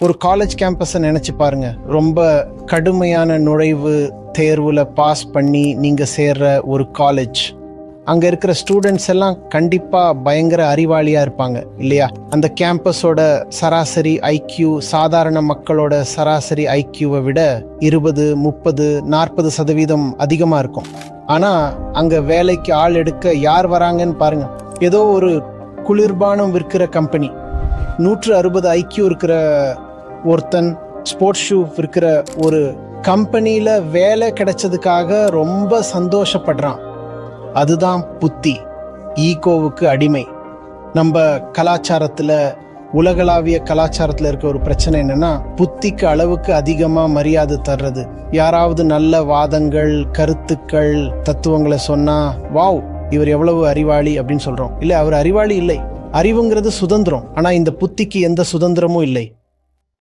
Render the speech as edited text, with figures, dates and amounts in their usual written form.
ஒரு காலேஜ் கேம்பஸை நினச்சி பாருங்க. ரொம்ப கடுமையான நுழைவு தேர்வில் பாஸ் பண்ணி நீங்கள் சேர்ற ஒரு காலேஜ். அங்கே இருக்கிற ஸ்டூடெண்ட்ஸ் எல்லாம் கண்டிப்பாக பயங்கர அறிவாளியாக இருப்பாங்க இல்லையா? அந்த கேம்பஸோட சராசரி ஐக்யூ சாதாரண மக்களோட சராசரி ஐக்யூவை விட 20, 30, 40% அதிகமாக இருக்கும். ஆனால் அங்கே வேலைக்கு ஆள் எடுக்க யார் வராங்கன்னு பாருங்க. ஏதோ ஒரு குளிர்பானம் விற்கிற கம்பெனி, 160 ஐக்யூ இருக்கிற ஒருத்தன் ஸ்போர்ட்ஸ் ஷூ விற்கிற ஒரு கம்பெனியில் வேலை கிடைச்சதுக்காக ரொம்ப சந்தோஷப்படுறான். அதுதான் புத்தி, ஈகோவுக்கு அடிமை. நம்ம கலாச்சாரத்தில், உலகளாவிய கலாச்சாரத்தில் இருக்க ஒரு பிரச்சனை என்னன்னா, புத்திக்கு அளவுக்கு அதிகமாக மரியாதை தர்றது. யாராவது நல்ல வாதங்கள், கருத்துக்கள், தத்துவங்களை சொன்னா வாவ் இவர் எவ்வளவு அறிவாளி அப்படின்னு சொல்றோம். இல்லை, அவர் அறிவாளி இல்லை. அறிவுங்கிறது சுதந்திரம். ஆனால் இந்த புத்திக்கு எந்த சுதந்திரமும் இல்லை.